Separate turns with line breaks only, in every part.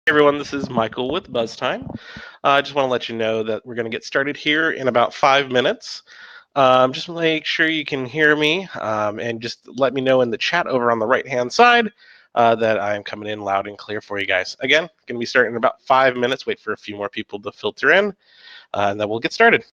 Everyone, this is Michael with BuzzTime. I just want to let you know that we're going to get started here in about 5 minutes. Just make sure you can hear me and just let me know in the chat over on the right hand side that I am coming in loud and clear for you guys. Again, going to be starting in about 5 minutes. Wait for a few more people to filter in, and then we'll get started.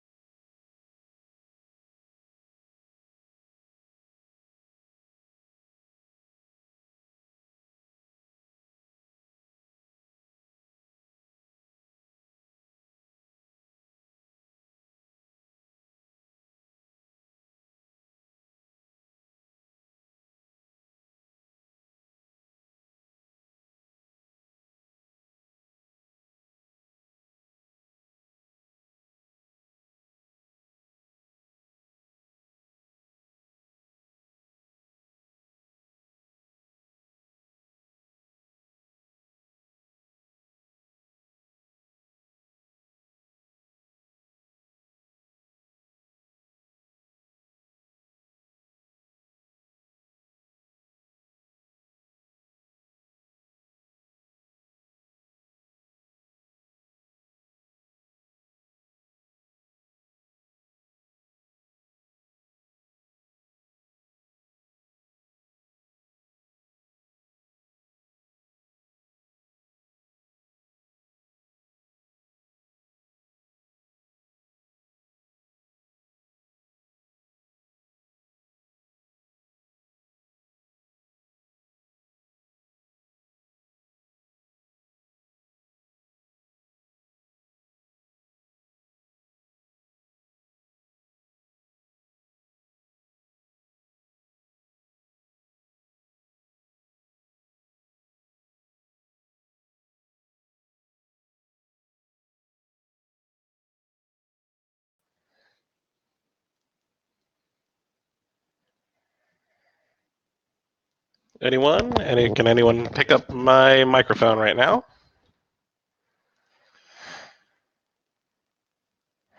Anyone? Can anyone pick up my microphone right now?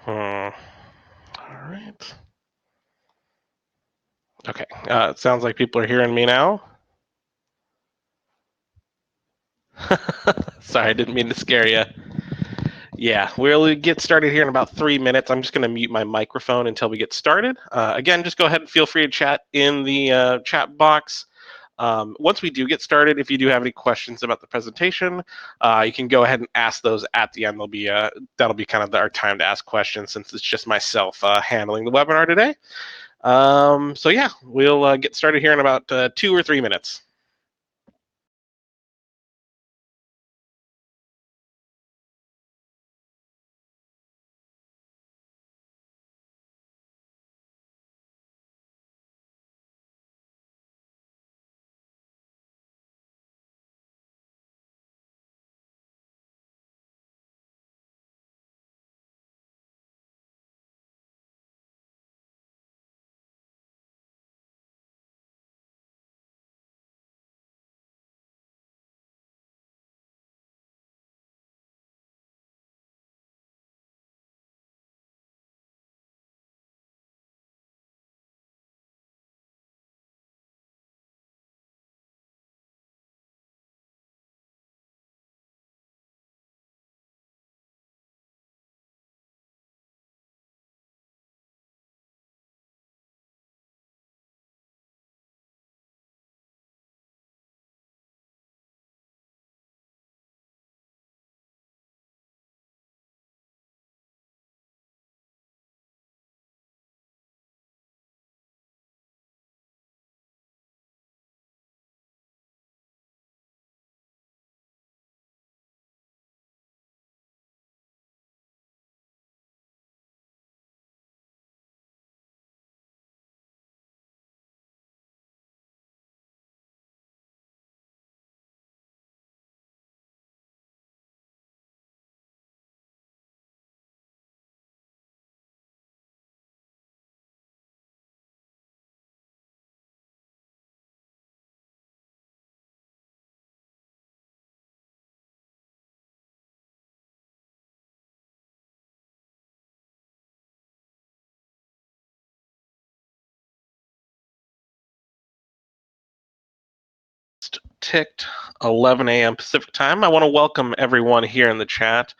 All right. Okay. It sounds like people are hearing me now. Sorry, I didn't mean to scare you. Yeah, we'll get started here in about 3 minutes. I'm just going to mute my microphone until we get started. Again, just go ahead and feel free to chat in the chat box. Once we do get started, if you do have any questions about the presentation, you can go ahead and ask those at the end. That'll be kind of our time to ask questions since it's just myself handling the webinar today. So yeah, we'll get started here in about 2 or 3 minutes. ticked 11 a.m. Pacific time. I want to welcome everyone here in the chat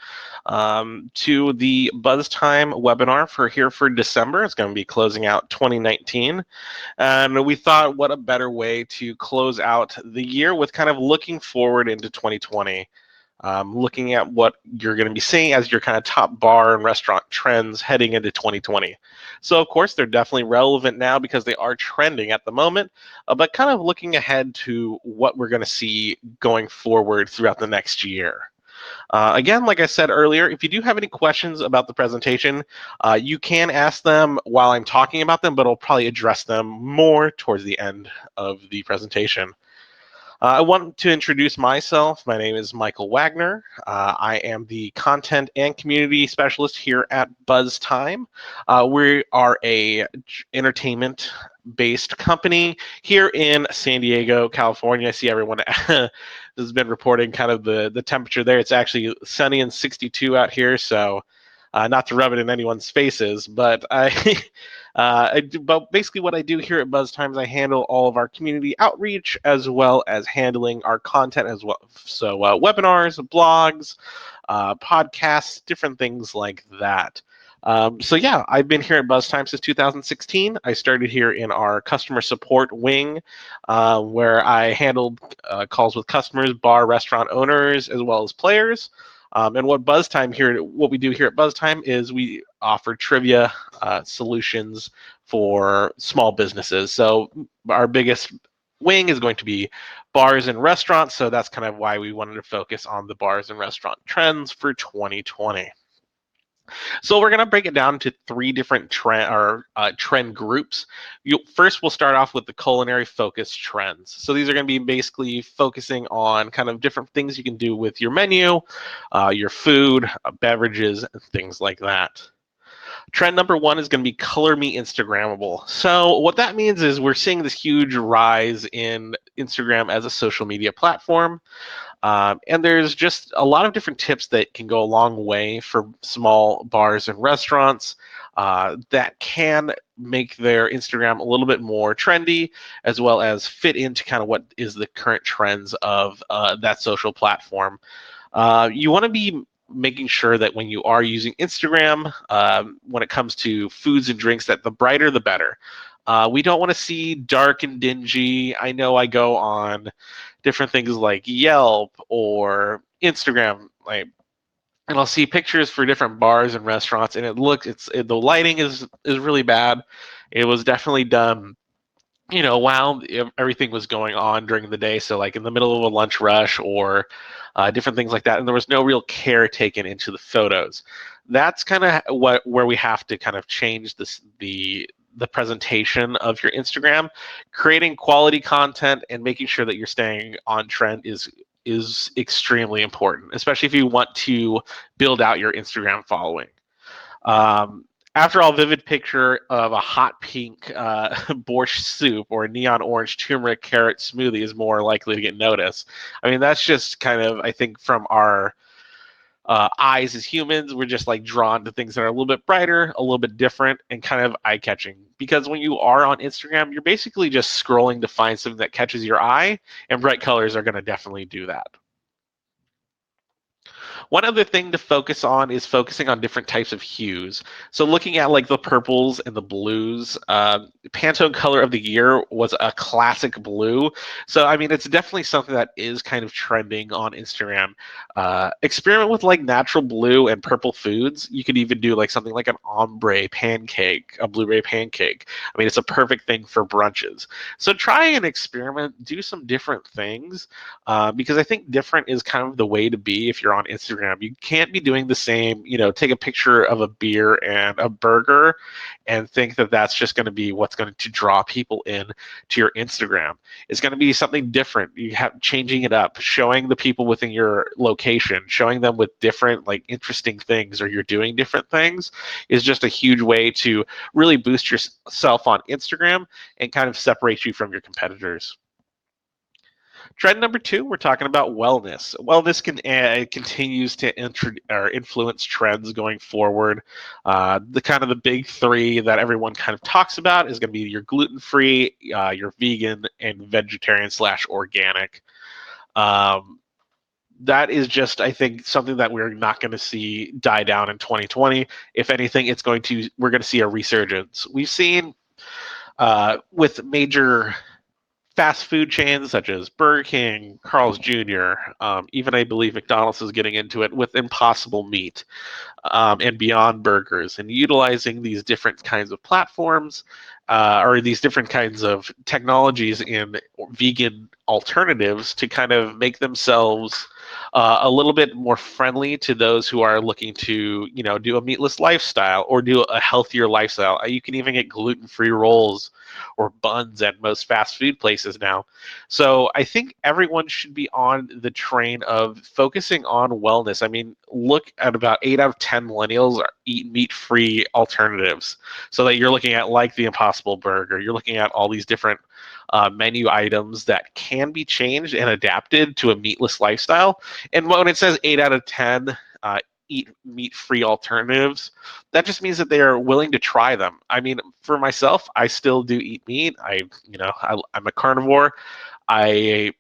to the Buzz Time webinar for December. It's going to be closing out 2019. And we thought, what a better way to close out the year with kind of looking forward into 2020. Looking at what you're going to be seeing as your kind of top bar and restaurant trends heading into 2020. So, of course, they're definitely relevant now because they are trending at the moment, but kind of looking ahead to what we're going to see going forward throughout the next year. Again, like I said earlier, if you do have any questions about the presentation, you can ask them while I'm talking about them, but I'll probably address them more towards the end of the presentation. I want to introduce myself. My name is Michael Wagner. I am the content and community specialist here at Buzz Time. We are a entertainment-based company here in San Diego, California. I see everyone has been reporting kind of the temperature there. It's actually sunny and 62 out here, so not to rub it in anyone's faces, but but basically what I do here at Buzz Time is I handle all of our community outreach as well as handling our content as well. So webinars, blogs, podcasts, different things like that. So yeah, I've been here at Buzz Time since 2016. I started here in our customer support wing, where I handled calls with customers, bar, restaurant owners, as well as players. And what we do here at Buzz Time is we offer trivia solutions for small businesses. So our biggest wing is going to be bars and restaurants. So that's kind of why we wanted to focus on the bars and restaurant trends for 2020. So we're going to break it down to three different trend groups. First, we'll start off with the culinary-focused trends. So these are going to be basically focusing on kind of different things you can do with your menu, your food, beverages, and things like that. Trend number one is going to be color me Instagrammable. So what that means is we're seeing this huge rise in Instagram as a social media platform. And there's just a lot of different tips that can go a long way for small bars and restaurants that can make their Instagram a little bit more trendy, as well as fit into kind of what is the current trends of that social platform. You want to be making sure that when you are using Instagram, when it comes to foods and drinks, that the brighter the better. We don't want to see dark and dingy. I know I go on different things like Yelp or Instagram, and I'll see pictures for different bars and restaurants, and the lighting is really bad. It was definitely done, while everything was going on during the day. So like in the middle of a lunch rush or different things like that, and there was no real care taken into the photos. That's kind of where we have to kind of change the presentation of your Instagram. Creating quality content and making sure that you're staying on trend is extremely important, especially if you want to build out your Instagram following. After all, vivid picture of a hot pink borscht soup or a neon orange turmeric carrot smoothie is more likely to get noticed. I mean, that's just kind of, I think, from our eyes as humans, we're just like drawn to things that are a little bit brighter, a little bit different, and kind of eye-catching. Because when you are on Instagram, you're basically just scrolling to find something that catches your eye, and bright colors are going to definitely do that. One other thing to focus on is focusing on different types of hues. So looking at like the purples and the blues, Pantone color of the year was a classic blue. So I mean, it's definitely something that is kind of trending on Instagram. Experiment with like natural blue and purple foods. You could even do like something like an ombre pancake, a blueberry pancake. I mean, it's a perfect thing for brunches. So try and experiment, do some different things, because I think different is kind of the way to be if you're on Instagram. You can't be doing the same, take a picture of a beer and a burger and think that that's just going to be what's going to draw people in to your Instagram. It's going to be something different. You have changing it up, showing the people within your location, showing them with different like interesting things, or you're doing different things, is just a huge way to really boost yourself on Instagram and kind of separate you from your competitors. Trend number two, we're talking about wellness. Wellness continues to influence trends going forward. The big three that everyone kind of talks about is going to be your gluten-free, your vegan, and vegetarian/organic. That is just, I think, something that we're not going to see die down in 2020. If anything, we're going to see a resurgence. We've seen with major fast food chains such as Burger King, Carl's Jr., even I believe McDonald's is getting into it with Impossible Meat and Beyond Burgers, and utilizing these different kinds of platforms or these different kinds of technologies in vegan alternatives to kind of make themselves a little bit more friendly to those who are looking to, do a meatless lifestyle or do a healthier lifestyle. You can even get gluten-free rolls or buns at most fast food places now. So I think everyone should be on the train of focusing on wellness. I mean, look at about 8 out of 10 millennials eat meat-free alternatives. So that you're looking at like the Impossible Burger, you're looking at all these different menu items that can be changed and adapted to a meatless lifestyle. And when it says 8 out of 10 eat meat-free alternatives, that just means that they are willing to try them. I mean, for myself, I still do eat meat. I'm a carnivore. I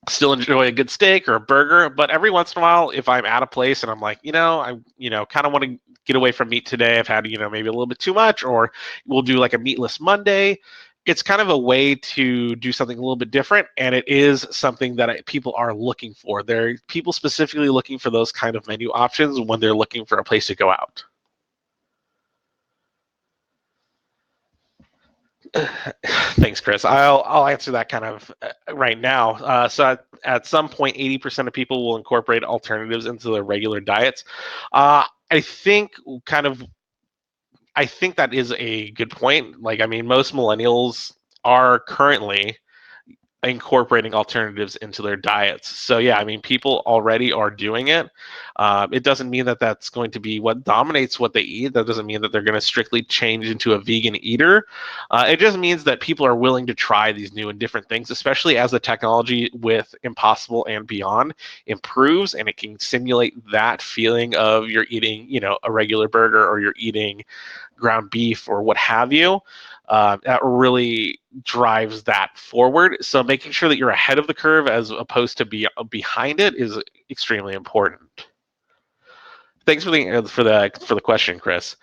still enjoy a good steak or a burger, but every once in a while, if I'm at a place and I'm like, kind of want to get away from meat today. I've had, maybe a little bit too much, or we'll do like a meatless Monday. It's kind of a way to do something a little bit different, and it is something that people are looking for. They're people specifically looking for those kind of menu options when they're looking for a place to go out. Thanks, Chris. I'll answer that kind of right now. At some point, 80% of people will incorporate alternatives into their regular diets. I think kind of I think that is a good point. Like, I mean, most millennials are currently incorporating alternatives into their diets. So yeah, I mean, people already are doing it. It doesn't mean that that's going to be what dominates what they eat. That doesn't mean that they're going to strictly change into a vegan eater. It just means that people are willing to try these new and different things, especially as the technology with Impossible and Beyond improves, and it can simulate that feeling of you're eating, a regular burger or you're eating ground beef or what have you. That really drives that forward. So making sure that you're ahead of the curve as opposed to be behind it is extremely important. Thanks for the question, Chris.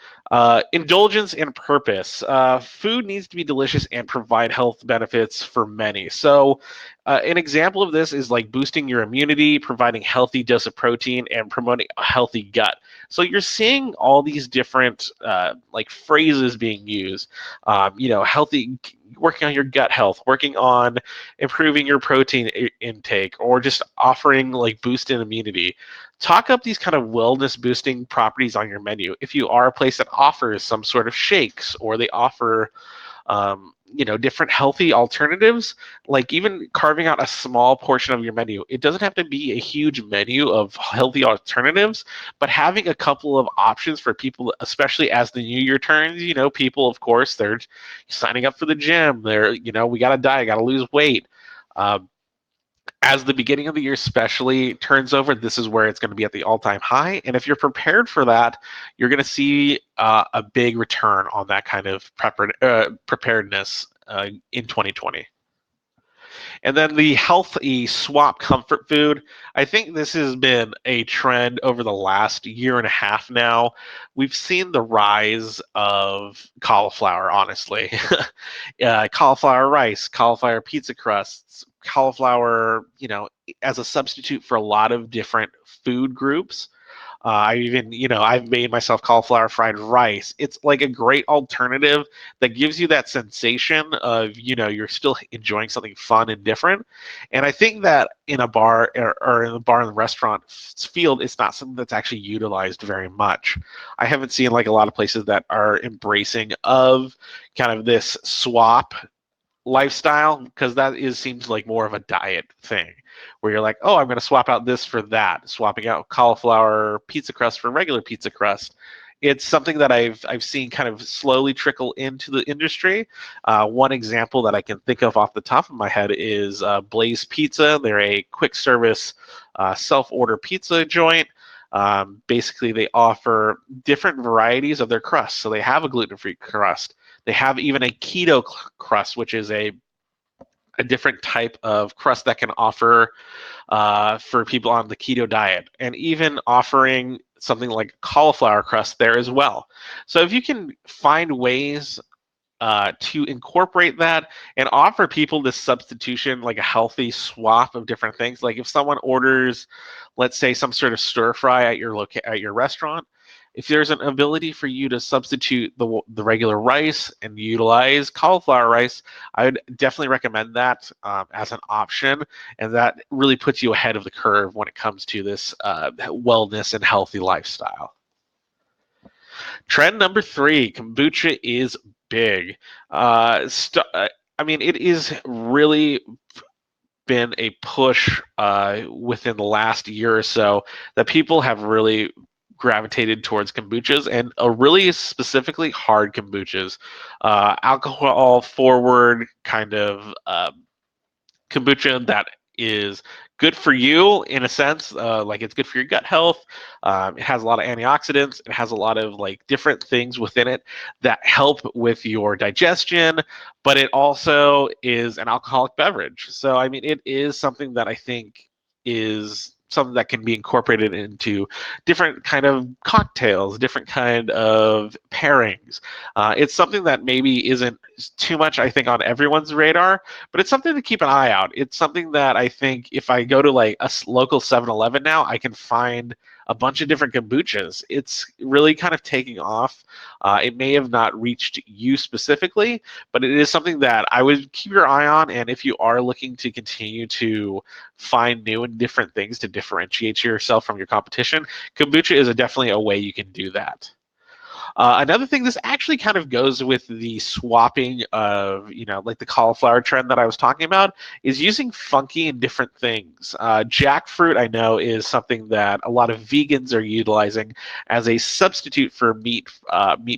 Indulgence and purpose. Food needs to be delicious and provide health benefits for many. So, an example of this is like boosting your immunity, providing healthy dose of protein, and promoting a healthy gut. So you're seeing all these different like phrases being used. Healthy, working on your gut health, working on improving your protein intake, or just offering like boost in immunity. Talk up these kind of wellness boosting properties on your menu. If you are a place that offers some sort of shakes or they offer different healthy alternatives, like even carving out a small portion of your menu. It doesn't have to be a huge menu of healthy alternatives, but having a couple of options for people, especially as the new year turns, people, of course, they're signing up for the gym. They're, we got to diet, got to lose weight. As the beginning of the year especially turns over, this is where it's going to be at the all-time high. And if you're prepared for that, you're going to see a big return on that kind of preparedness in 2020. And then the healthy swap comfort food. I think this has been a trend over the last year and a half now. We've seen the rise of cauliflower, honestly. Cauliflower rice, cauliflower pizza crusts, cauliflower, as a substitute for a lot of different food groups. I've made myself cauliflower fried rice. It's like a great alternative that gives you that sensation of, you're still enjoying something fun and different. And I think that in a bar or in a bar and restaurant field, it's not something that's actually utilized very much. I haven't seen like a lot of places that are embracing of kind of this swap lifestyle, because seems like more of a diet thing where you're like, oh, I'm going to swap out this for that, swapping out cauliflower pizza crust for regular pizza crust. It's something that I've seen kind of slowly trickle into the industry. One example that I can think of off the top of my head is Blaze Pizza. They're a quick service self-order pizza joint. Basically, they offer different varieties of their crust. So they have a gluten-free crust. They have even a keto crust, which is a a different type of crust that can offer for people on the keto diet, and even offering something like cauliflower crust there as well. So if you can find ways to incorporate that and offer people this substitution, like a healthy swap of different things. Like if someone orders, let's say, some sort of stir fry at your restaurant, if there's an ability for you to substitute the regular rice and utilize cauliflower rice, I would definitely recommend that as an option, and that really puts you ahead of the curve when it comes to this wellness and healthy lifestyle. Trend number 3, kombucha is big. I mean, it is really been a push within the last year or so that people have really gravitated towards kombuchas, and really specifically hard kombuchas, alcohol forward kind of kombucha that is good for you in a sense, like it's good for your gut health. It has a lot of antioxidants. It has a lot of like different things within it that help with your digestion, but it also is an alcoholic beverage. So I mean, it is something that I think is something that can be incorporated into different kind of cocktails, different kind of pairings. It's something that maybe isn't too much, I think, on everyone's radar, but it's something to keep an eye out. It's something that I think if I go to like a local 7-Eleven now, I can find a bunch of different kombuchas. It's really kind of taking off. It may have not reached you specifically, but it is something that I would keep your eye on. And if you are looking to continue to find new and different things to differentiate yourself from your competition, kombucha is definitely a way you can do that. Another thing, this actually kind of goes with the swapping of, like the cauliflower trend that I was talking about, is using funky and different things. Jackfruit, I know, is something that a lot of vegans are utilizing as a substitute for meat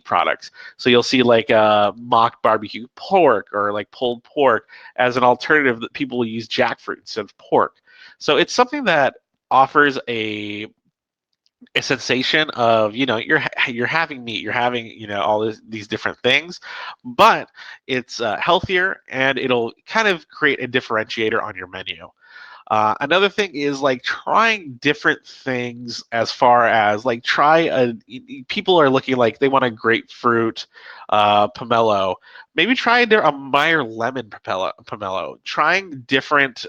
products. So you'll see like mock barbecue pork or like pulled pork as an alternative that people will use jackfruit instead of pork. So it's something that offers a sensation of, you're having meat, you're having, all these different things, but it's healthier, and it'll kind of create a differentiator on your menu. Another thing is like trying different things, as far as like people are looking like they want a grapefruit pomelo. Maybe try a Meyer lemon pomelo. Trying different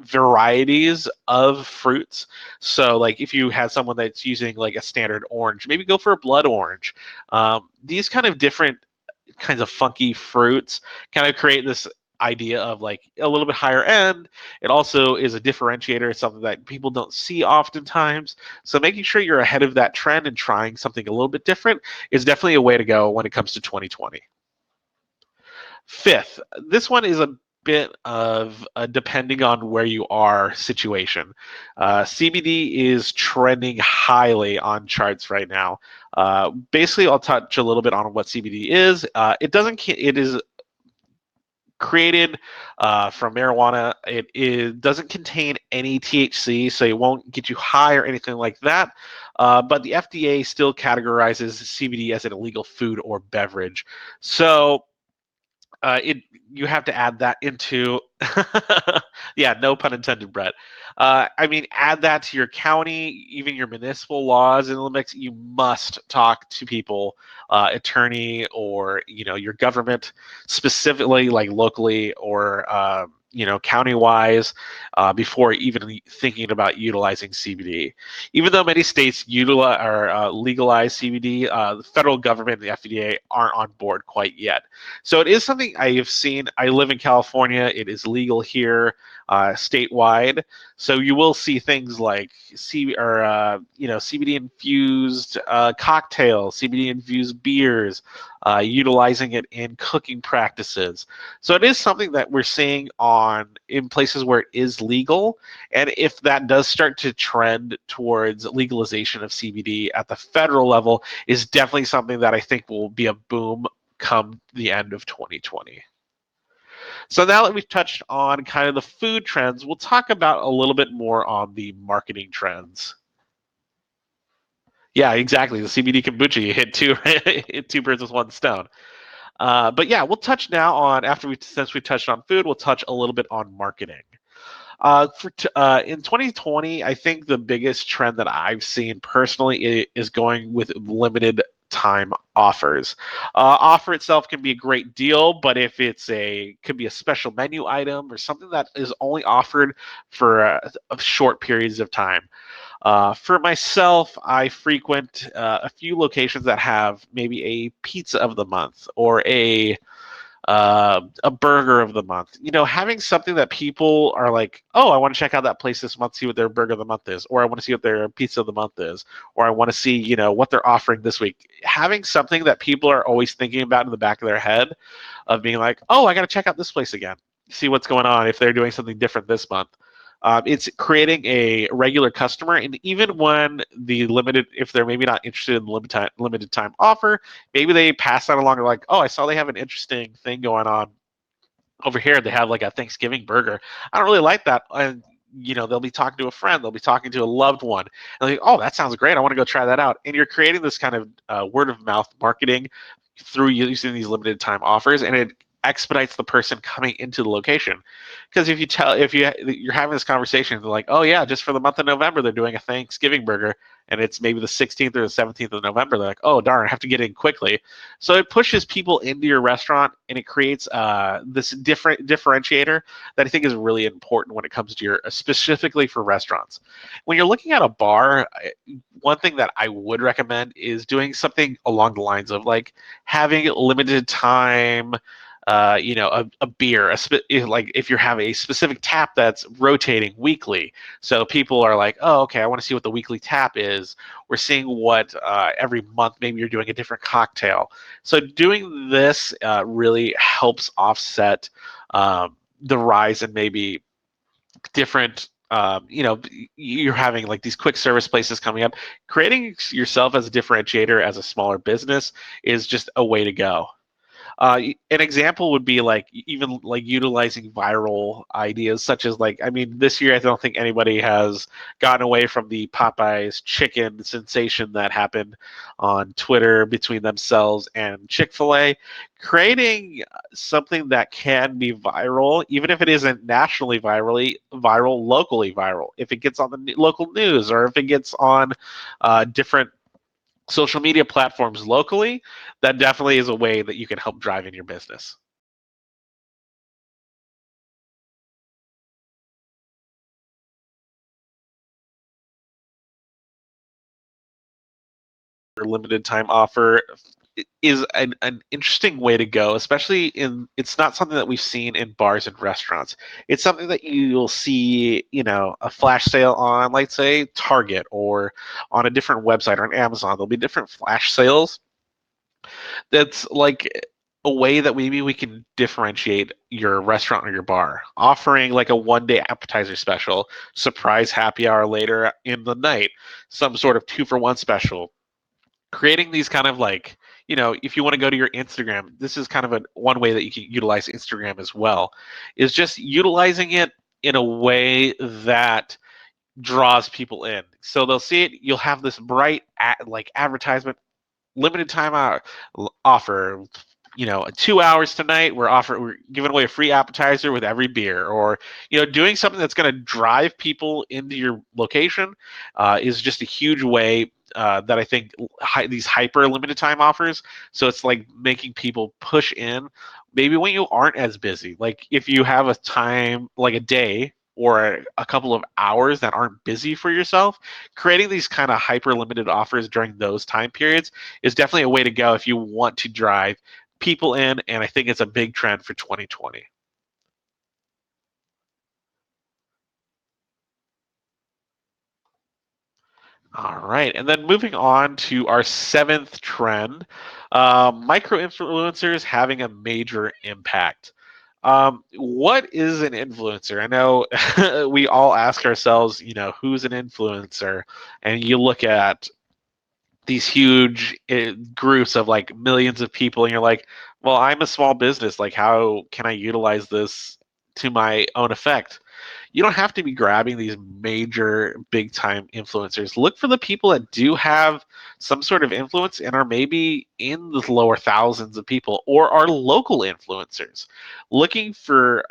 varieties of fruits. So like if you had someone that's using like a standard orange, maybe go for a blood orange. These kind of different kinds of funky fruits kind of create this idea of like a little bit higher end. It also is a differentiator. It's something that people don't see oftentimes. So making sure you're ahead of that trend and trying something a little bit different is definitely a way to go when it comes to 2020. Fifth, this one is a bit of a depending on where you are situation. CBD is trending highly on charts right now. Basically, I'll touch a little bit on what CBD is. It is created from marijuana. Doesn't contain any THC, so it won't get you high or anything like that. But the FDA still categorizes CBD as an illegal food or beverage. So it you have to add that into yeah, no pun intended, Brett. I mean, add that to your county, even your municipal laws in the mix. You must talk to people, attorney, or your government, specifically like locally or county wise, before even thinking about utilizing CBD. Even though many states utilize or legalize CBD, the federal government and the FDA aren't on board quite yet. So it is something I have seen. I live in California. It is legal here, statewide. So you will see things like CBD infused cocktails, CBD infused beers, utilizing it in cooking practices. So it is something that we're seeing in places where it is legal. And if that does start to trend towards legalization of CBD at the federal level, is definitely something that I think will be a boom come the end of 2020. So now that we've touched on kind of the food trends, we'll talk about a little bit more on the marketing trends. Yeah, exactly. The CBD kombucha, you hit two hit two birds with one stone. But yeah, we'll touch now on since we touched on food, we'll touch a little bit on marketing. In 2020, I think the biggest trend that I've seen personally is going with limited time offers. Offer itself can be a great deal, but if could be a special menu item or something that is only offered for short periods of time. For myself, I frequent a few locations that have maybe a pizza of the month or a burger of the month. Having something that people are like, oh, I want to check out that place this month, see what their burger of the month is, or I want to see what their pizza of the month is, or I want to see, what they're offering this week. Having something that people are always thinking about in the back of their head of being like, oh, I got to check out this place again, see what's going on if they're doing something different this month. It's creating a regular customer, and even when if they're maybe not interested in the limited time offer, maybe they pass that along. They're like, oh, I saw they have an interesting thing going on over here. They have like a Thanksgiving burger. I don't really like that. And they'll be talking to a friend, they'll be talking to a loved one, and like, oh, that sounds great. I want to go try that out. And you're creating this kind of word of mouth marketing through using these limited time offers, and it expedites the person coming into the location. Because if you're having this conversation, they're like, oh yeah, just for the month of November, they're doing a Thanksgiving burger, and it's maybe the 16th or the 17th of November. They're like, oh darn, I have to get in quickly. So it pushes people into your restaurant, and it creates this different differentiator that I think is really important when it comes to specifically for restaurants. When you're looking at a bar, one thing that I would recommend is doing something along the lines of like having limited time. A beer, like if you have a specific tap that's rotating weekly, so people are like, oh, okay, I want to see what the weekly tap is. We're seeing what every month maybe you're doing a different cocktail. So doing this really helps offset the rise in maybe different. You're having like these quick service places coming up. Creating yourself as a differentiator as a smaller business is just a way to go. An example would be like even like utilizing viral ideas, such as like, I mean, this year I don't think anybody has gotten away from the Popeyes chicken sensation that happened on Twitter between themselves and Chick-fil-A. Creating something that can be viral, even if it isn't nationally viral, locally viral. If it gets on the local news or if it gets on different social media platforms locally, that definitely is a way that you can help drive in your business. Your limited time offer is an interesting way to go, especially it's not something that we've seen in bars and restaurants. It's something that you'll see, a flash sale on, let's say, Target or on a different website or on Amazon. There'll be different flash sales that's like a way that maybe we can differentiate your restaurant or your bar, offering like a 1 day appetizer special, surprise happy hour later in the night, some sort of 2 for 1 special. Creating these kind of like, if you want to go to your Instagram, this is kind of one way that you can utilize Instagram as well, is just utilizing it in a way that draws people in. So they'll see it, you'll have this bright like advertisement, limited time offer. 2 hours tonight. We're giving away a free appetizer with every beer, or doing something that's going to drive people into your location is just a huge way that I think these hyper limited time offers. So it's like making people push in, maybe when you aren't as busy. Like if you have a time, like a day or a couple of hours that aren't busy for yourself, creating these kind of hyper limited offers during those time periods is definitely a way to go if you want to drive people in, and I think it's a big trend for 2020. All right, and then moving on to our seventh trend, micro influencers having a major impact. What is an influencer? I know we all ask ourselves, who's an influencer? And you look at these huge groups of like millions of people, and you're like, well, I'm a small business. Like, how can I utilize this to my own effect? You don't have to be grabbing these major big time influencers. Look for the people that do have some sort of influence and are maybe in the lower thousands of people, or are local influencers. Looking for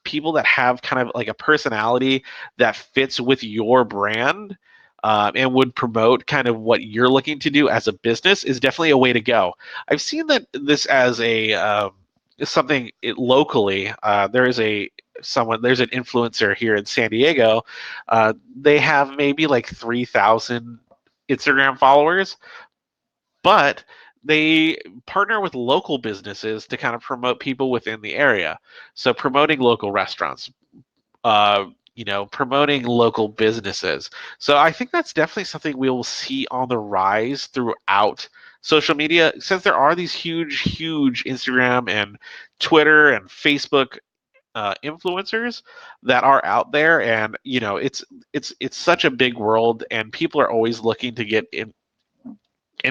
people that have kind of like a personality that fits with your brand, and would promote kind of what you're looking to do as a business is definitely a way to go. I've seen that this as a something locally. There's an influencer here in San Diego. They have maybe like 3,000 Instagram followers, but they partner with local businesses to kind of promote people within the area. So promoting local restaurants, promoting local businesses. So I think that's definitely something we will see on the rise throughout social media, since there are these huge Instagram and Twitter and Facebook influencers that are out there, and it's such a big world, and people are always looking to get in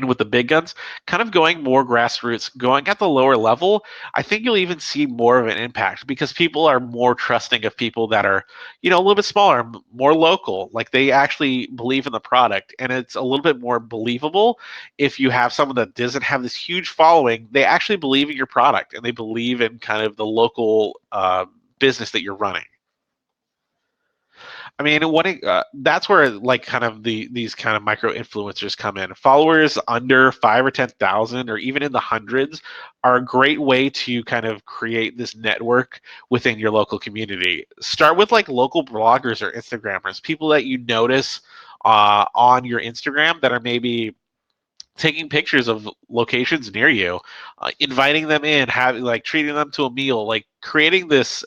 with the big guns. Kind of going more grassroots, going at the lower level, I think you'll even see more of an impact because people are more trusting of people that are, a little bit smaller, more local. Like they actually believe in the product, and it's a little bit more believable if you have someone that doesn't have this huge following. They actually believe in your product, and they believe in kind of the local business that you're running. I mean, that's where like kind of these kind of micro influencers come in. Followers under 5 or 10,000, or even in the hundreds, are a great way to kind of create this network within your local community. Start with like local bloggers or Instagrammers, people that you notice on your Instagram that are maybe taking pictures of locations near you, inviting them in, having like treating them to a meal, like creating this.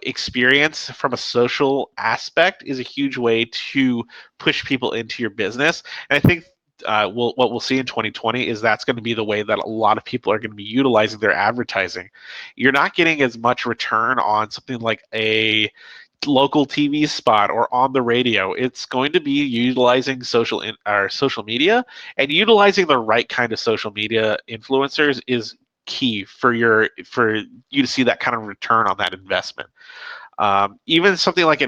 Experience from a social aspect is a huge way to push people into your business. And I think what we'll see in 2020 is that's going to be the way that a lot of people are going to be utilizing their advertising. You're not getting as much return on something like a local TV spot or on the radio. It's going to be utilizing social media, and utilizing the right kind of social media influencers is key for you to see that kind of return on that investment. Even something like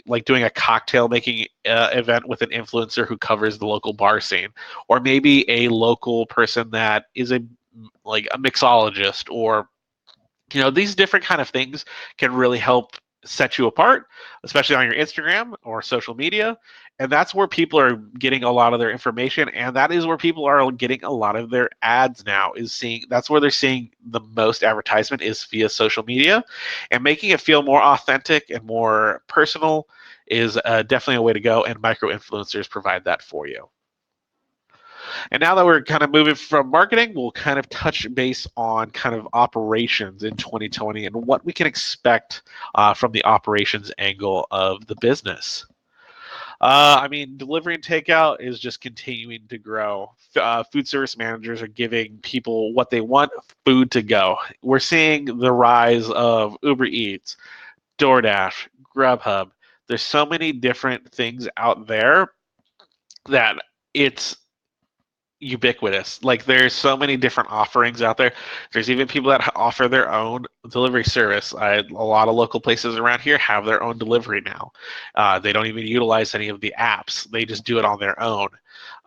like doing a cocktail making event with an influencer who covers the local bar scene, or maybe a local person that is a mixologist, or these different kind of things can really help set you apart, especially on your Instagram or social media. And that's where people are getting a lot of their information, and that is where people are getting a lot of their ads now. That's where they're seeing the most advertisement is via social media, and making it feel more authentic and more personal is definitely a way to go, and micro influencers provide that for you. And now that we're kind of moving from marketing, we'll kind of touch base on kind of operations in 2020 and what we can expect from the operations angle of the business. I mean, delivery and takeout is just continuing to grow. Food service managers are giving people what they want: food to go. We're seeing the rise of Uber Eats, DoorDash, Grubhub. There's so many different things out there that it's ubiquitous. Like there's so many different offerings out there. There's even people that offer their own delivery service. A lot of local places around here have their own delivery now. They don't even utilize any of the apps. They just do it on their own.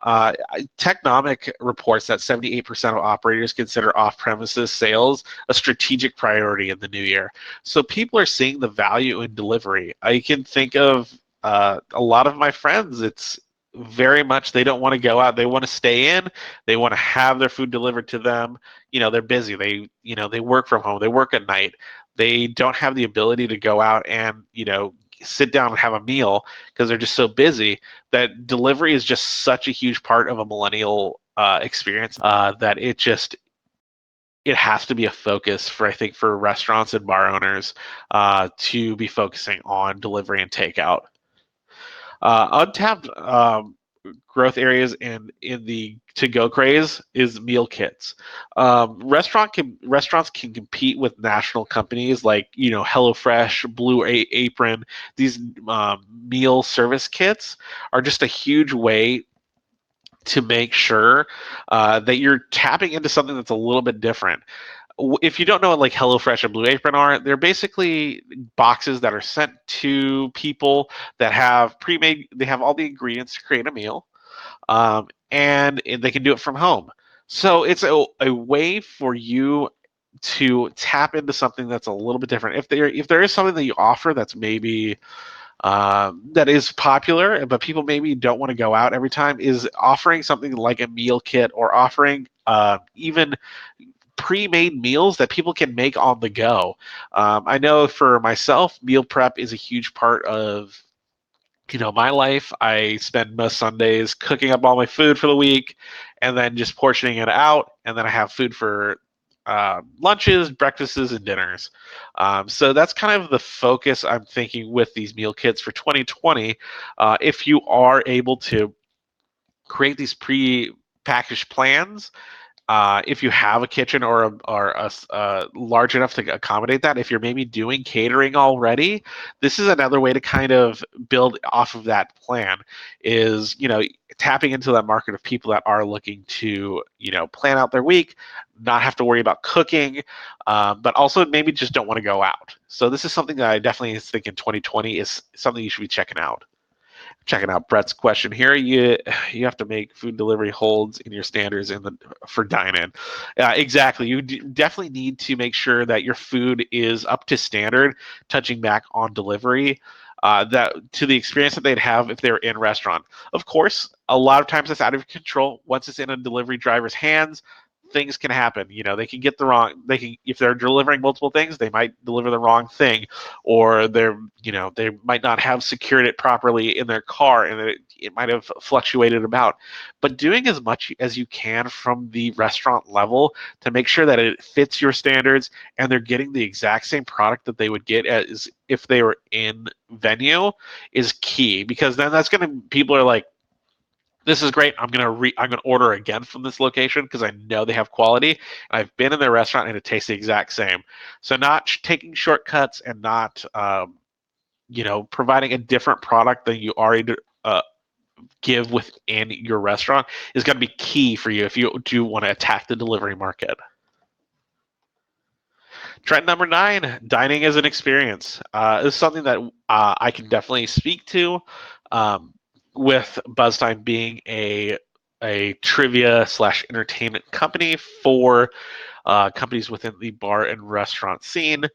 Technomic reports that 78% of operators consider off-premises sales a strategic priority in the new year. So people are seeing the value in delivery. I can think of a lot of my friends. It's very much they don't want to go out. They want to stay in. They want to have their food delivered to them. They're busy. They work from home. They work at night. They don't have the ability to go out and sit down and have a meal because they're just so busy. That delivery is just such a huge part of a millennial experience that it has to be a focus for, I think, for restaurants and bar owners to be focusing on delivery and takeout. Untapped growth areas in the to-go craze is meal kits. Restaurants can compete with national companies like HelloFresh, Blue Apron. These meal service kits are just a huge way to make sure that you're tapping into something that's a little bit different. If you don't know what like HelloFresh and Blue Apron are, they're basically boxes that are sent to people that have pre-made. They have all the ingredients to create a meal, and they can do it from home. So it's a way for you to tap into something that's a little bit different. If there is something that you offer that's maybe that is popular, but people maybe don't want to go out every time, is offering something like a meal kit or offering even pre-made meals that people can make on the go. I know for myself, meal prep is a huge part of my life. I spend most Sundays cooking up all my food for the week and then just portioning it out. And then I have food for lunches, breakfasts, and dinners. So that's kind of the focus I'm thinking with these meal kits for 2020. If you are able to create these pre-packaged plans, if you have a kitchen or a large enough to accommodate that, if you're maybe doing catering already, this is another way to kind of build off of that plan. Is tapping into that market of people that are looking to plan out their week, not have to worry about cooking, but also maybe just don't want to go out. So this is something that I definitely think in 2020 is something you should be checking out Brett's question here. You have to make food delivery holds in your standards for dine-in. Exactly. You definitely need to make sure that your food is up to standard. Touching back on delivery, that to the experience that they'd have if they were in restaurant. Of course, a lot of times it's out of control. Once it's in a delivery driver's hands, things can happen. They can get the wrong. They can, if they're delivering multiple things, they might deliver the wrong thing, or they might not have secured it properly in their car, and it might have fluctuated about. But doing as much as you can from the restaurant level to make sure that it fits your standards and they're getting the exact same product that they would get as if they were in venue is key, because then that's going to people are like, this is great. I'm gonna order again from this location because I know they have quality. And I've been in their restaurant and it tastes the exact same. So not taking shortcuts and not providing a different product than you already give within your restaurant is going to be key for you if you do want to attack the delivery market. Trend number 9: dining as an experience. This is something that I can definitely speak to. Um, with BuzzTime being a trivia slash entertainment company for companies within the bar and restaurant scene,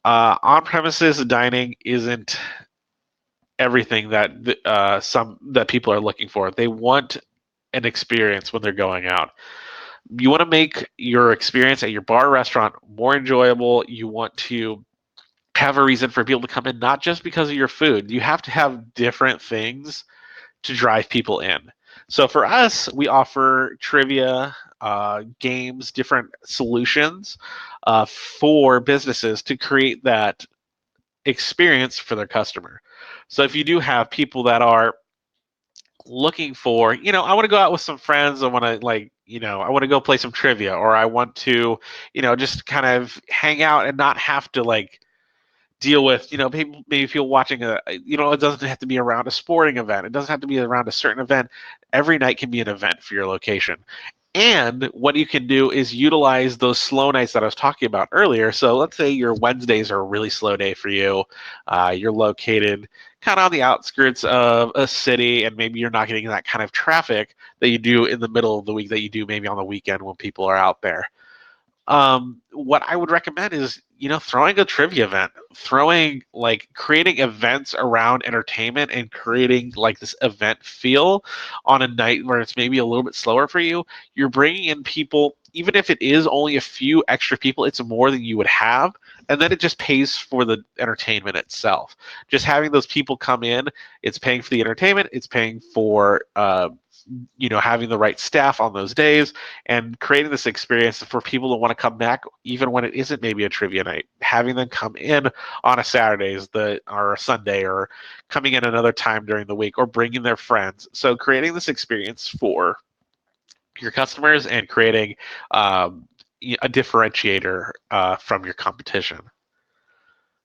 on premises dining isn't everything that some that people are looking for. They want an experience when they're going out. You want to make your experience at your bar or restaurant more enjoyable. You want to have a reason for people to come in, not just because of your food. You have to have different things to drive people in. So for us, we offer trivia, games, different solutions for businesses to create that experience for their customer. So if you do have people that are looking for, I want to go out with some friends, I want to I want to go play some trivia, or I want to, just kind of hang out and not have to deal with maybe people watching it doesn't have to be around a sporting event, it doesn't have to be around a certain event. Every night can be an event for your location. And what you can do is utilize those slow nights that I was talking about earlier. So let's say your Wednesdays are a really slow day for you. You're located kind of on the outskirts of a city, and maybe you're not getting that kind of traffic that you do in the middle of the week that you do maybe on the weekend when people are out there. What I would recommend is throwing a trivia event, creating events around entertainment and creating this event feel on a night where it's maybe a little bit slower for you. You're bringing in people, even if it is only a few extra people, it's more than you would have, and then it just pays for the entertainment itself. Just having those people come in, it's paying for the entertainment, it's paying for having the right staff on those days, and creating this experience for people to want to come back even when it isn't maybe a trivia night, having them come in on a Saturdays or a Sunday, or coming in another time during the week, or bringing their friends. So creating this experience for your customers and creating a differentiator from your competition.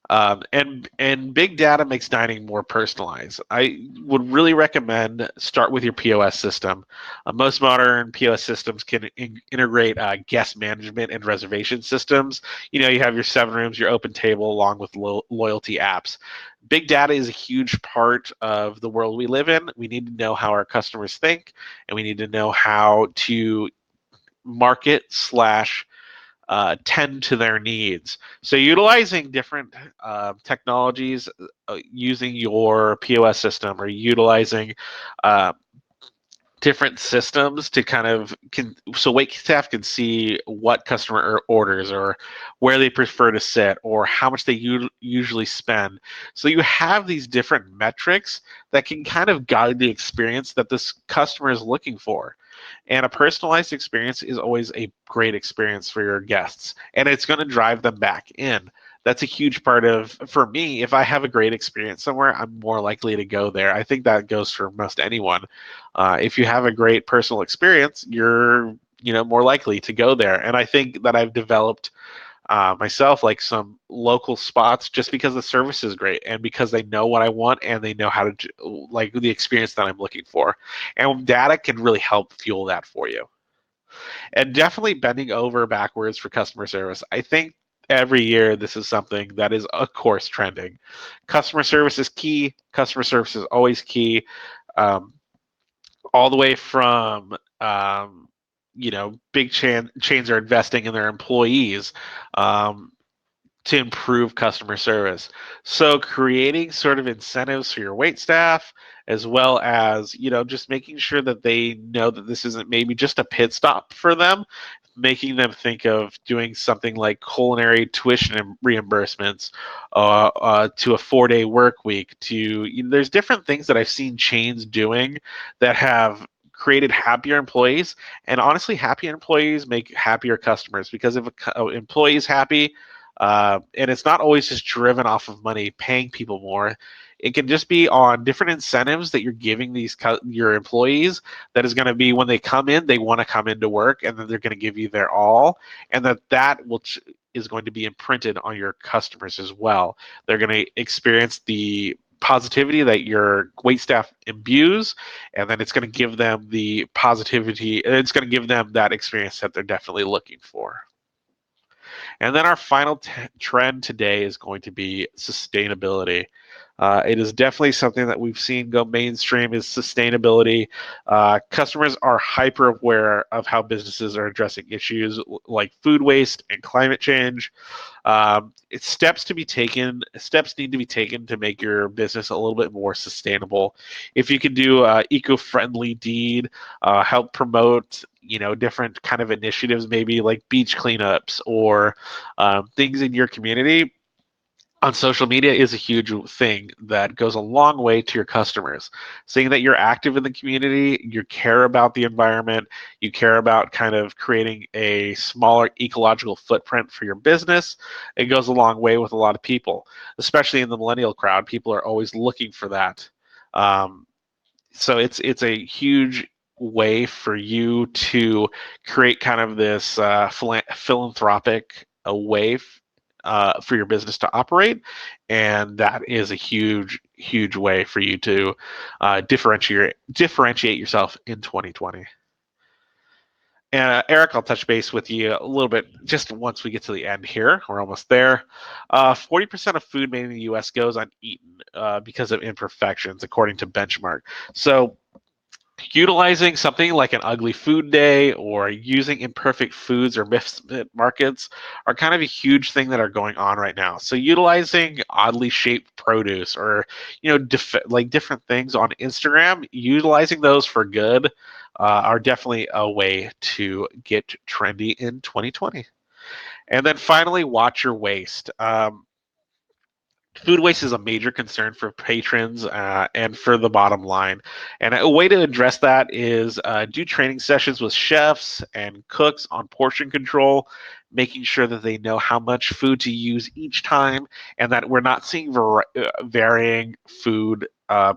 And big data makes dining more personalized. I would really recommend start with your POS system. Most modern POS systems can integrate guest management and reservation systems. You have your seven rooms, your open table, along with loyalty apps. Big data is a huge part of the world we live in. We need to know how our customers think, and we need to know how to market slash tend to their needs. So utilizing different technologies, using your POS system or utilizing uh, different systems to kind of so wait staff can see what customer orders or where they prefer to sit or how much they usually spend. So you have these different metrics that can kind of guide the experience that this customer is looking for. And a personalized experience is always a great experience for your guests, and it's going to drive them back in. That's a huge part of, for me, if I have a great experience somewhere, I'm more likely to go there. I think that goes for most anyone. If you have a great personal experience, you're more likely to go there. And I think that I've developed myself like some local spots just because the service is great and because they know what I want and they know how to like the experience that I'm looking for. And data can really help fuel that for you. And definitely bending over backwards for customer service. I think every year this is something that is of course trending. Customer service is key. Customer service is always key. Um, all the way from big chains are investing in their employees um, to improve customer service. So creating sort of incentives for your wait staff, as well as just making sure that they know that this isn't maybe just a pit stop for them, making them think of doing something like culinary tuition reimbursements to a 4-day work week. There's different things that I've seen chains doing that have created happier employees, and honestly happier employees make happier customers, because if an employee is happy, and it's not always just driven off of money, paying people more. It can just be on different incentives that you're giving your employees. That is going to be when they come in, they want to come into work, and then they're going to give you their all, and is going to be imprinted on your customers as well. They're going to experience the positivity that your wait staff imbues, and then it's going to give them the positivity, and it's going to give them that experience that they're definitely looking for. And then our final trend today is going to be sustainability. It is definitely something that we've seen go mainstream is sustainability. Customers are hyper aware of how businesses are addressing issues like food waste and climate change. Steps need to be taken to make your business a little bit more sustainable. If you can do an eco-friendly deed, help promote different kind of initiatives, maybe like beach cleanups or things in your community on social media, is a huge thing that goes a long way to your customers. Saying that you're active in the community, you care about the environment, you care about kind of creating a smaller ecological footprint for your business, it goes a long way with a lot of people, especially in the millennial crowd. People are always looking for that. Um, so it's a huge way for you to create kind of this philanthropic way for your business to operate, and that is a huge way for you to differentiate yourself in 2020. And Eric, I'll touch base with you a little bit just once we get to the end here. We're almost there. 40% of food made in the U.S. goes uneaten because of imperfections, according to Benchmark. So utilizing something like an ugly food day or using imperfect foods or misfit markets are kind of a huge thing that are going on right now. So utilizing oddly shaped produce or like different things on Instagram, utilizing those for good are definitely a way to get trendy in 2020. And then finally, watch your waste. Food waste is a major concern for patrons and for the bottom line. And a way to address that is do training sessions with chefs and cooks on portion control, making sure that they know how much food to use each time and that we're not seeing varying food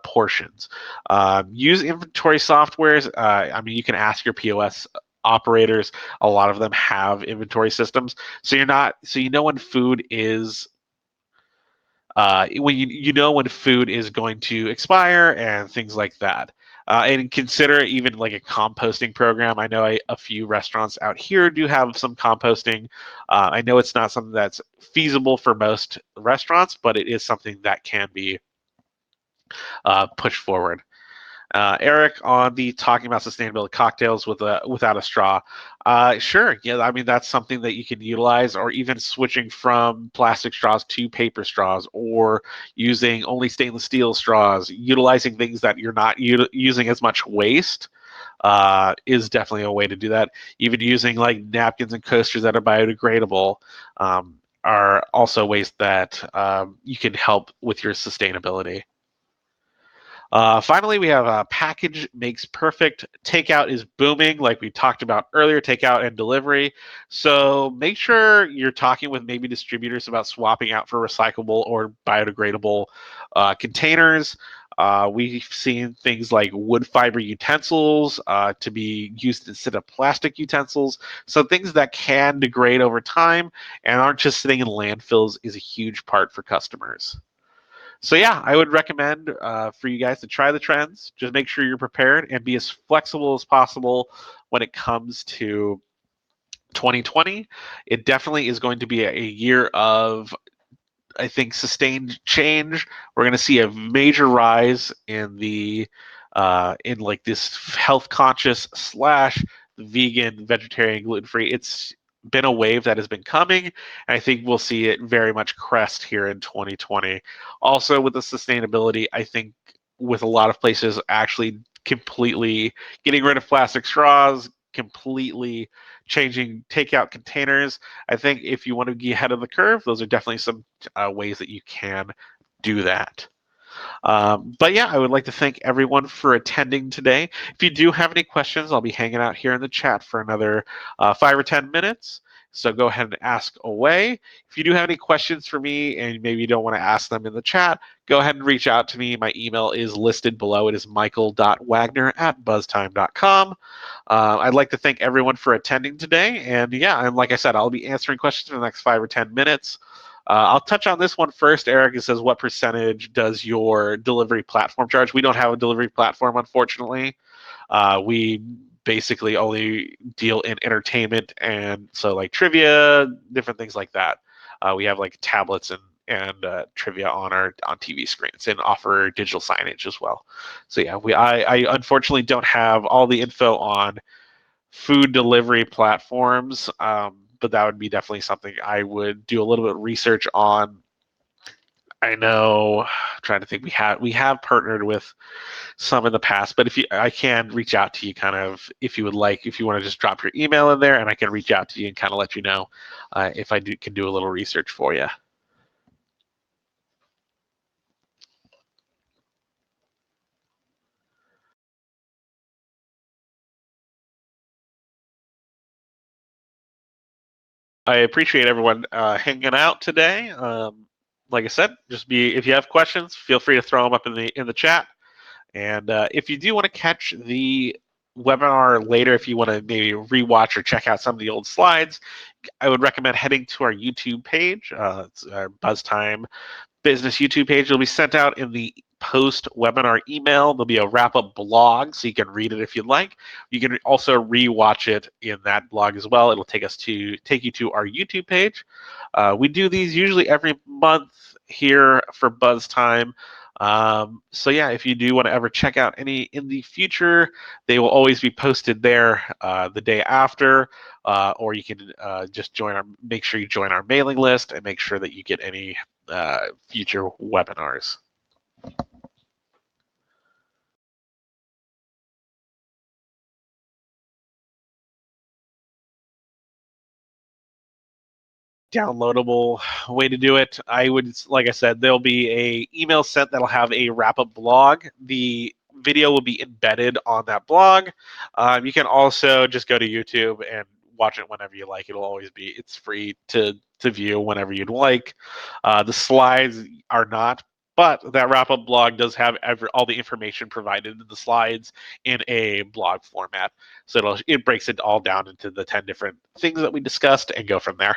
portions. Use inventory softwares. I mean, you can ask your POS operators. A lot of them have inventory systems. So you know when food is when you know when food is going to expire and things like that. And consider even like a composting program. I know a few restaurants out here do have some composting. I know it's not something that's feasible for most restaurants, but it is something that can be pushed forward. Eric, on the talking about sustainability cocktails without a straw. Sure, yeah, I mean that's something that you can utilize, or even switching from plastic straws to paper straws, or using only stainless steel straws. Utilizing things that you're not using as much waste is definitely a way to do that. Even using like napkins and coasters that are biodegradable are also ways that you can help with your sustainability. Finally, we have package makes perfect. Takeout is booming, like we talked about earlier, takeout and delivery. So make sure you're talking with maybe distributors about swapping out for recyclable or biodegradable containers. We've seen things like wood fiber utensils to be used instead of plastic utensils. So things that can degrade over time and aren't just sitting in landfills is a huge part for customers. So yeah, I would recommend for you guys to try the trends. Just make sure you're prepared and be as flexible as possible when it comes to 2020. It definitely is going to be a year of, I think, sustained change. We're going to see a major rise in the in like this health conscious slash vegan, vegetarian, gluten free. It's been a wave that has been coming, and I think we'll see it very much crest here in 2020. Also, with the sustainability, I think with a lot of places actually completely getting rid of plastic straws, completely changing takeout containers. I think if you want to be ahead of the curve, those are definitely some ways that you can do that. But yeah, I would like to thank everyone for attending today. If you do have any questions, I'll be hanging out here in the chat for another 5 or 10 minutes. So go ahead and ask away. If you do have any questions for me and maybe you don't want to ask them in the chat, go ahead and reach out to me. My email is listed below. It is michael.wagner@buzztime.com. I'd like to thank everyone for attending today. And yeah, and like I said, I'll be answering questions in the next 5 or 10 minutes. I'll touch on this one first. Eric, it says, what percentage does your delivery platform charge? We don't have a delivery platform, unfortunately. We basically only deal in entertainment, and so like trivia, different things like that. We have like tablets and trivia on TV screens and offer digital signage as well. So yeah, I unfortunately don't have all the info on food delivery platforms, but that would be definitely something I would do a little bit of research on. I know, I'm trying to think, we have partnered with some in the past, but if you, I can reach out to you kind of if you would like, if you want to just drop your email in there, and I can reach out to you and kind of let you know if I can do a little research for you. I appreciate everyone hanging out today. Like I said, just be if you have questions, feel free to throw them up in the chat. And if you do want to catch the webinar later, if you want to maybe rewatch or check out some of the old slides, I would recommend heading to our YouTube page. It's our Buzz Time Business YouTube page. It'll be sent out in the post webinar email. There'll be a wrap up blog so you can read it if you'd like. You can also rewatch it in that blog as well. It'll take you to our YouTube page. We do these usually every month here for Buzz Time. So yeah, if you do want to ever check out any in the future, they will always be posted there the day after, or you can just make sure you join our mailing list and make sure that you get any future webinars. Downloadable way to do it. I would, like I said, there'll be a email sent that'll have a wrap up blog. The video will be embedded on that blog. You can also just go to YouTube and watch it whenever you like. It's free to view whenever you'd like. The slides are not, but that wrap up blog does have all the information provided in the slides in a blog format. So it breaks it all down into the 10 different things that we discussed and go from there.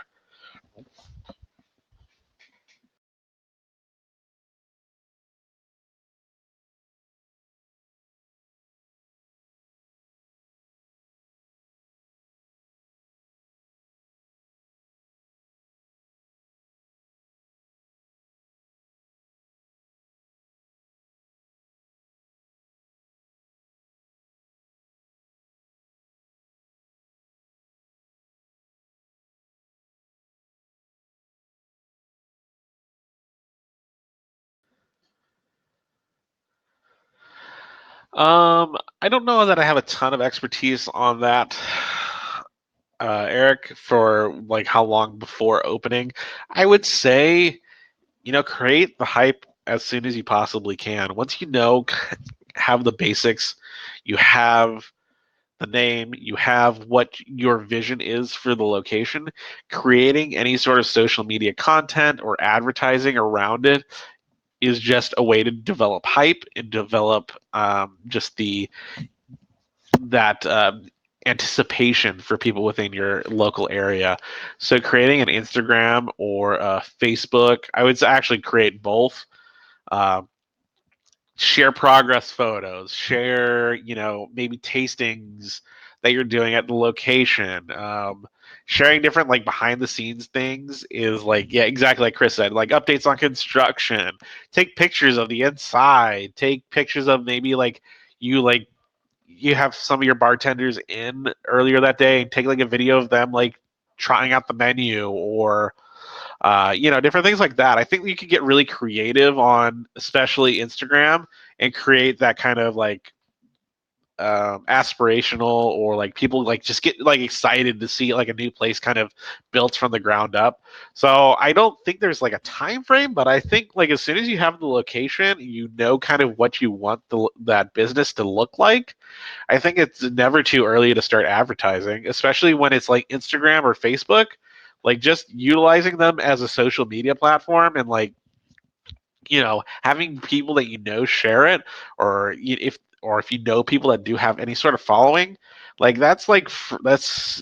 I don't know that I have a ton of expertise on that, Eric, for like how long before opening. I would say, create the hype as soon as you possibly can. Once you know, have the basics, you have the name, you have what your vision is for the location, creating any sort of social media content or advertising around it is just a way to develop hype and develop just the that anticipation for people within your local area. So creating an Instagram or a Facebook, I would actually create both. Uh, Share progress photos, share, maybe tastings that you're doing at the location. Sharing different like behind the scenes things is like, yeah, exactly like Chris said, like updates on construction. Take pictures of the inside. Take pictures of maybe like you have some of your bartenders in earlier that day and take like a video of them like trying out the menu or different things like that. I think you could get really creative on especially Instagram and create that kind of like aspirational or like people like just get like excited to see like a new place kind of built from the ground up. So I don't think there's like a time frame, but I think like as soon as you have the location, kind of what you want that business to look like. I think it's never too early to start advertising, especially when it's like Instagram or Facebook. Like just utilizing them as a social media platform and like having people that share it, or if you know people that do have any sort of following, like that's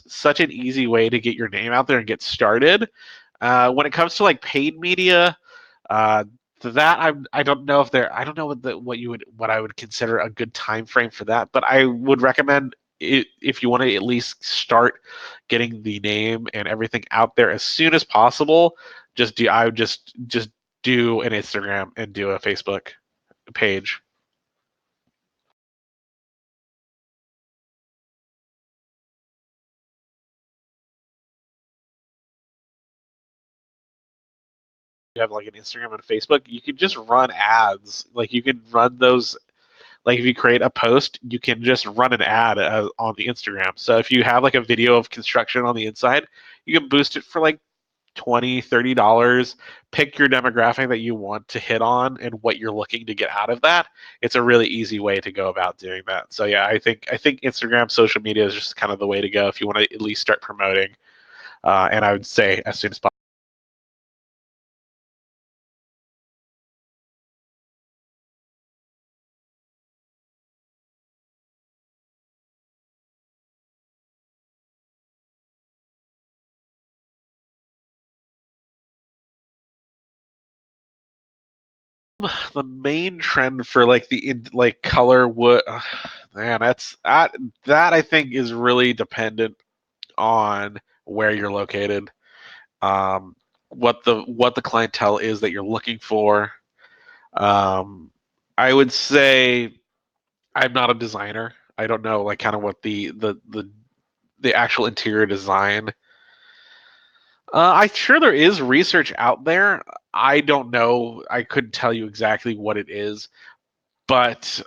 such an easy way to get your name out there and get started. When it comes to like paid media, uh, that I don't know if there I don't know what I would consider a good time frame for that, but I would recommend it if you want to at least start getting the name and everything out there as soon as possible. I would just do an Instagram and do a Facebook page. You have like an Instagram and Facebook, you can just run ads. Like you can run those. Like if you create a post, you can just run an ad on the Instagram. So if you have like a video of construction on the inside, you can boost it for like 20, $30. Pick your demographic that you want to hit on and what you're looking to get out of that. It's a really easy way to go about doing that. So yeah, I think Instagram social media is just kind of the way to go if you want to at least start promoting. And I would say as soon as possible. The main trend for like like color would man, that I think is really dependent on where you're located, um, what the clientele is that you're looking for. Um, I would say I'm not a designer. I don't know like kind of what the actual interior design. I'm sure there is research out there. I don't know. I couldn't tell you exactly what it is, but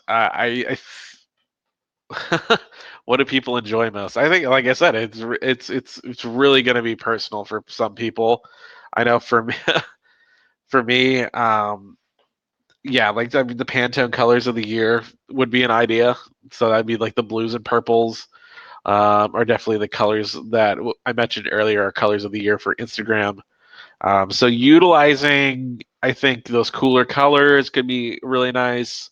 what do people enjoy most? I think, like I said, it's really going to be personal for some people. I know for me, for me, yeah, like I mean, the Pantone colors of the year would be an idea. So that'd be like the blues and purples. Are definitely the colors that I mentioned earlier are colors of the year for Instagram. So utilizing, I think those cooler colors could be really nice.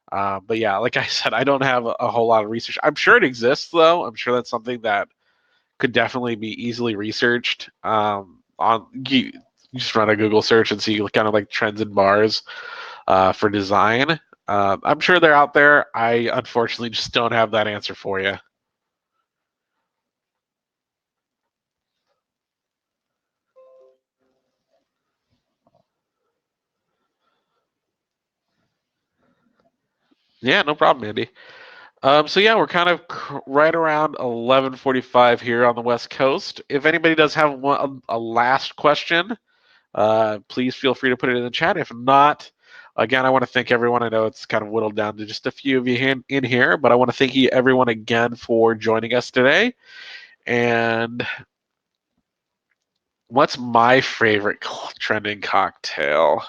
But yeah, like I said, I don't have a whole lot of research. I'm sure it exists, though. I'm sure that's something that could definitely be easily researched. You just run a Google search and see kind of like trends in bars for design. I'm sure they're out there. I unfortunately just don't have that answer for you. Yeah, no problem, Andy. So yeah, we're kind of right around 11:45 here on the West Coast. If anybody does have a last question, please feel free to put it in the chat. If not, Again, I want to thank everyone. I know it's kind of whittled down to just a few of you in here, but I want to thank you everyone again for joining us today. And what's my favorite trending cocktail?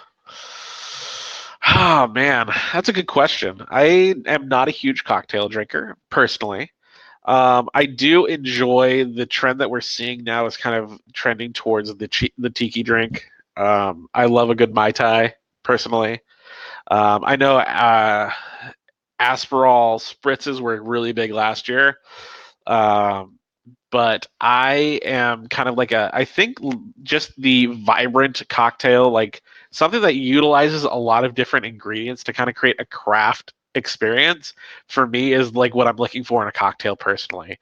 Oh man, that's a good question. I am not a huge cocktail drinker personally. I do enjoy the trend that we're seeing now is kind of trending towards the tiki drink. I love a good Mai Tai personally. I know Asperol spritzes were really big last year. Um, but I am kind of like I think just the vibrant cocktail, like something that utilizes a lot of different ingredients to kind of create a craft experience for me is like what I'm looking for in a cocktail personally.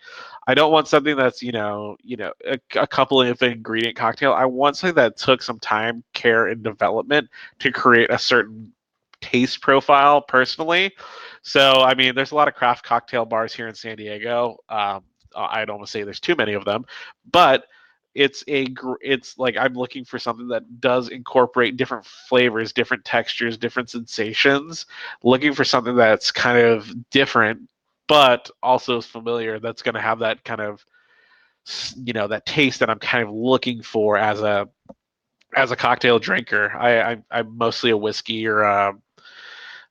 I don't want something that's, a couple of ingredient cocktail. I want something that took some time, care, and development to create a certain taste profile personally. So, I mean, there's a lot of craft cocktail bars here in San Diego. I'd almost say there's too many of them, but it's like I'm looking for something that does incorporate different flavors, different textures, different sensations. Looking for something that's kind of different, but also is familiar. That's going to have that kind of that taste that I'm kind of looking for as a cocktail drinker. I'm mostly a whiskey or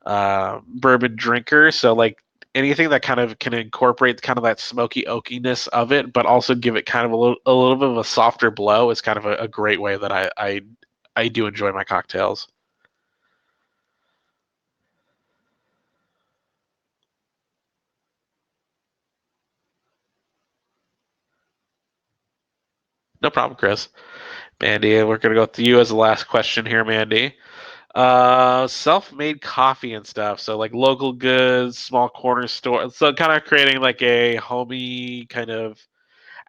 bourbon drinker, so like anything that kind of can incorporate kind of that smoky oakiness of it, but also give it kind of a little bit of a softer blow is kind of a great way that I do enjoy my cocktails. No problem, Chris. Mandy, we're gonna go with you as the last question here, Mandy. Self-made coffee and stuff. So like local goods, small corner store. So kind of creating like a homey kind of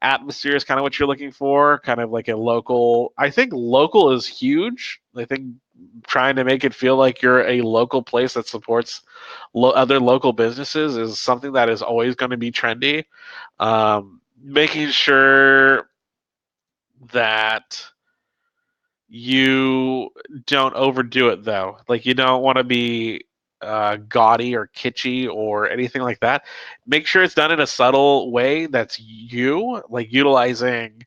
atmosphere is kind of what you're looking for. Kind of like a local. I think local is huge. I think trying to make it feel like you're a local place that supports other local businesses is something that is always going to be trendy. Making sure that you don't overdo it though. Like you don't want to be gaudy or kitschy or anything like that. Make sure it's done in a subtle way that's you, like utilizing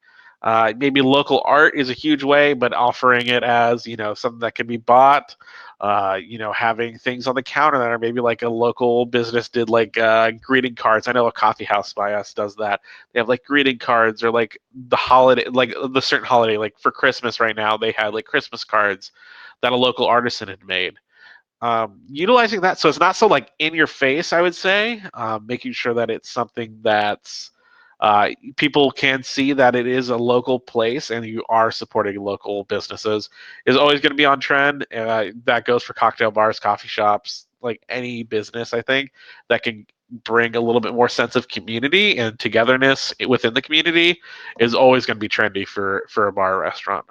maybe local art is a huge way, but offering it as something that can be bought. Having things on the counter that are maybe like a local business did, like greeting cards. I know a coffee house by us does that. They have like greeting cards or like the holiday, like the certain holiday, like for Christmas right now, they had like Christmas cards that a local artisan had made. Utilizing that so it's not so like in your face, I would say, making sure that it's something that's people can see that it is a local place and you are supporting local businesses is always going to be on trend. That goes for cocktail bars, coffee shops, like any business, I think, that can bring a little bit more sense of community and togetherness within the community is always going to be trendy for a bar or restaurant.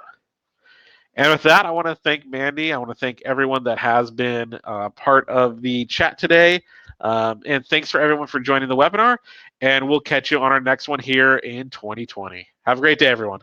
And with that, I want to thank Mandy. I want to thank everyone that has been part of the chat today. And thanks for everyone for joining the webinar. And we'll catch you on our next one here in 2020. Have a great day, everyone.